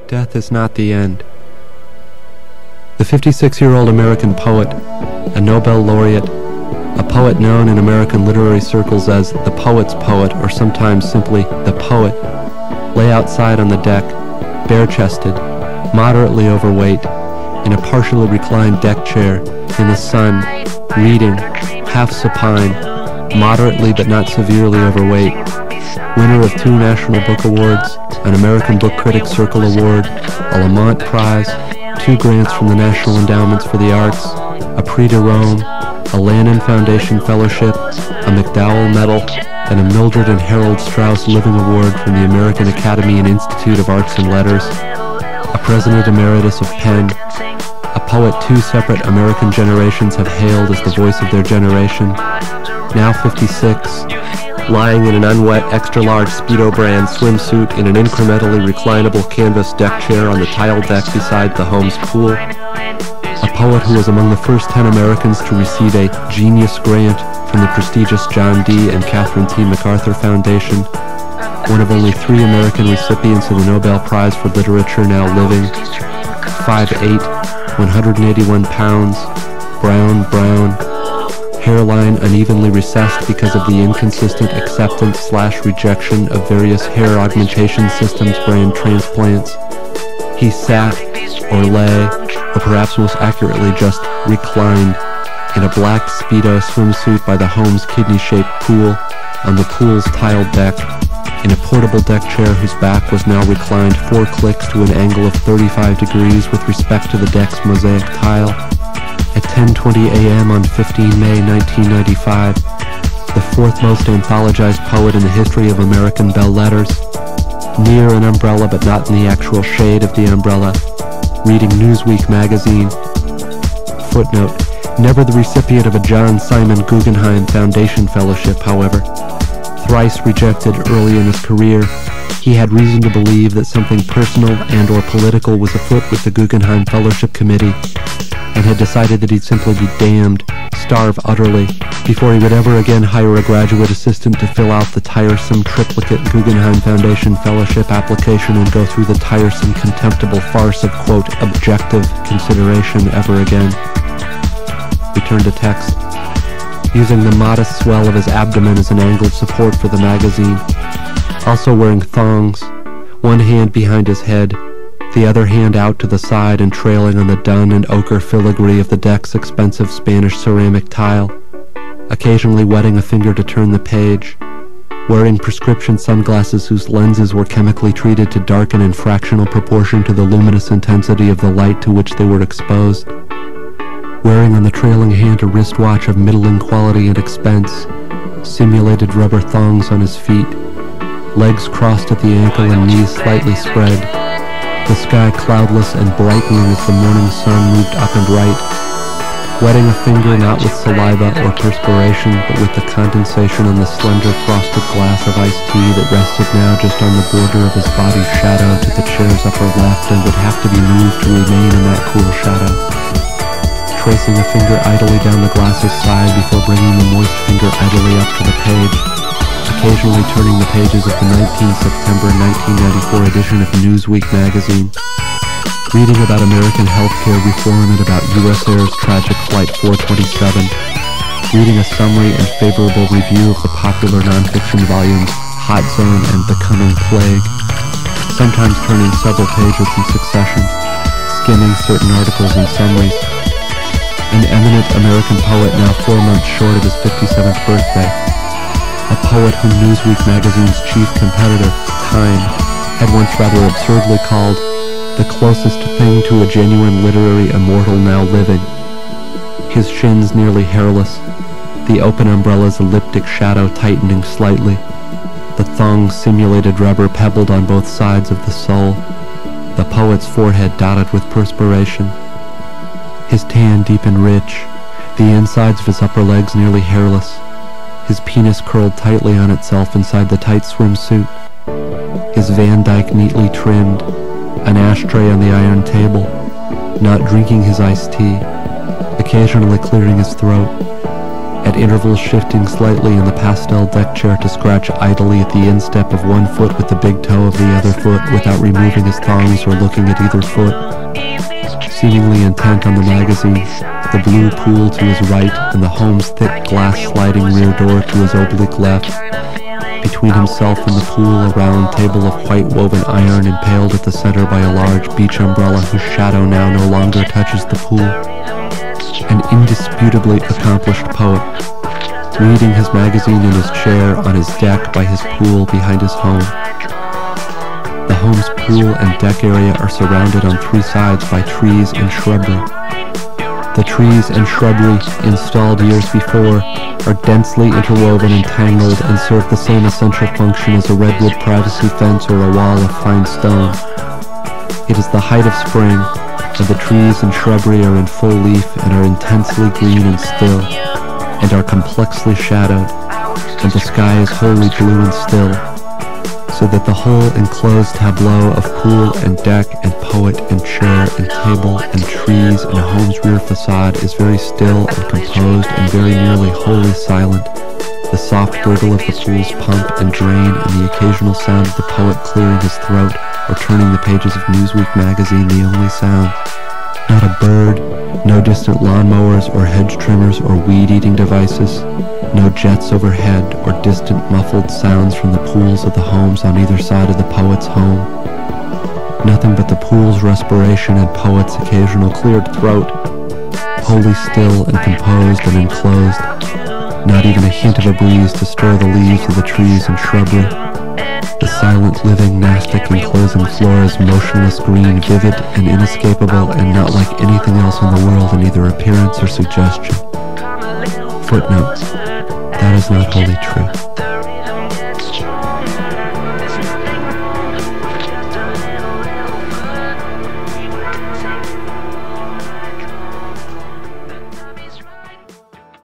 Death is not the end. The 56-year-old American poet, a Nobel laureate, a poet known in American literary circles as the poet's poet, or sometimes simply the poet, lay outside on the deck, bare-chested, moderately overweight, in a partially reclined deck chair, in the sun, reading, half supine, moderately but not severely overweight, winner of 2 National Book Awards, an American Book Critics Circle Award, a Lamont Prize, 2 grants from the National Endowments for the Arts, a Prix de Rome, a Lannan Foundation Fellowship, a McDowell Medal, and a Mildred and Harold Strauss Living Award from the American Academy and Institute of Arts and Letters, a President Emeritus of Penn, a poet 2 separate American generations have hailed as the voice of their generation, now 56, lying in an unwet extra-large Speedo brand swimsuit in an incrementally reclinable canvas deck chair on the tile deck beside the home's pool. A poet who was among the first 10 Americans to receive a Genius Grant from the prestigious John D. and Catherine T. MacArthur Foundation. One of only 3 American recipients of the Nobel Prize for Literature now living. 5'8", 181 pounds, brown, hairline unevenly recessed because of the inconsistent acceptance/rejection of various hair augmentation systems brand transplants. He sat, or lay, or perhaps most accurately just reclined, in a black Speedo swimsuit by the home's kidney-shaped pool, on the pool's tiled deck, in a portable deck chair whose back was now reclined 4 clicks to an angle of 35 degrees with respect to the deck's mosaic tile. At 10:20 a.m. on 15 May 1995, the 4th most anthologized poet in the history of American belles letters, near an umbrella but not in the actual shade of the umbrella, reading Newsweek magazine. Footnote: never the recipient of a John Simon Guggenheim Foundation Fellowship, however. Thrice rejected early in his career, he had reason to believe that something personal and or political was afoot with the Guggenheim Fellowship Committee, and had decided that he'd simply be damned, starve utterly, before he would ever again hire a graduate assistant to fill out the tiresome triplicate Guggenheim Foundation Fellowship application and go through the tiresome, contemptible farce of, quote, objective consideration ever again. Return to text. Using the modest swell of his abdomen as an angled support for the magazine. Also wearing thongs, one hand behind his head, the other hand out to the side and trailing on the dun and ochre filigree of the deck's expensive Spanish ceramic tile, occasionally wetting a finger to turn the page, wearing prescription sunglasses whose lenses were chemically treated to darken in fractional proportion to the luminous intensity of the light to which they were exposed, wearing on the trailing hand a wristwatch of middling quality and expense, simulated rubber thongs on his feet, legs crossed at the ankle and knees slightly spread, the sky cloudless and brightening as the morning sun moved up and right, wetting a finger not with saliva or perspiration, but with the condensation on the slender frosted glass of iced tea that rested now just on the border of his body's shadow to the chair's upper left and would have to be moved to remain in that cool shadow. Tracing a finger idly down the glass's side before bringing the moist finger idly up to the page, occasionally turning the pages of the 19 September 1994 edition of Newsweek magazine, reading about American healthcare reform and about U.S. Air's tragic Flight 427, reading a summary and favorable review of the popular nonfiction volumes Hot Zone and The Coming Plague, sometimes turning several pages in succession, skimming certain articles and summaries. An eminent American poet now 4 months short of his 57th birthday. A poet whom Newsweek magazine's chief competitor, Time, had once rather absurdly called the closest thing to a genuine literary immortal now living. His shins nearly hairless, the open umbrella's elliptic shadow tightening slightly, the thongs simulated rubber pebbled on both sides of the sole, the poet's forehead dotted with perspiration, his tan deep and rich, the insides of his upper legs nearly hairless, his penis curled tightly on itself inside the tight swimsuit, his Van Dyke neatly trimmed, an ashtray on the iron table, not drinking his iced tea, occasionally clearing his throat, at intervals shifting slightly in the pastel deck chair to scratch idly at the instep of one foot with the big toe of the other foot without removing his thongs or looking at either foot. Seemingly intent on the magazine, the blue pool to his right and the home's thick glass sliding rear door to his oblique left. Between himself and the pool, a round table of white woven iron impaled at the center by a large beach umbrella whose shadow now no longer touches the pool. An indisputably accomplished poet, reading his magazine in his chair on his deck by his pool behind his home. The home's pool and deck area are surrounded on three sides by trees and shrubbery. The trees and shrubbery, installed years before, are densely interwoven and tangled and serve the same essential function as a redwood privacy fence or a wall of fine stone. It is the height of spring, and the trees and shrubbery are in full leaf and are intensely green and still, and are complexly shadowed, and the sky is wholly blue and still, so that the whole enclosed tableau of pool and deck and poet and chair and table and trees and home's rear facade is very still and composed and very nearly wholly silent, the soft gurgle of the pool's pump and drain and the occasional sound of the poet clearing his throat or turning the pages of Newsweek magazine the only sound. Not a bird, no distant lawnmowers or hedge trimmers or weed-eating devices, no jets overhead or distant muffled sounds from the pools of the homes on either side of the poet's home. Nothing but the pool's respiration and poet's occasional cleared throat, wholly still and composed and enclosed, not even a hint of a breeze to stir the leaves of the trees and shrubbery. The silent, living, nastic, enclosing floor is motionless green, vivid and inescapable, and not like anything else in the world in either appearance or suggestion. Footnote: that is not wholly true.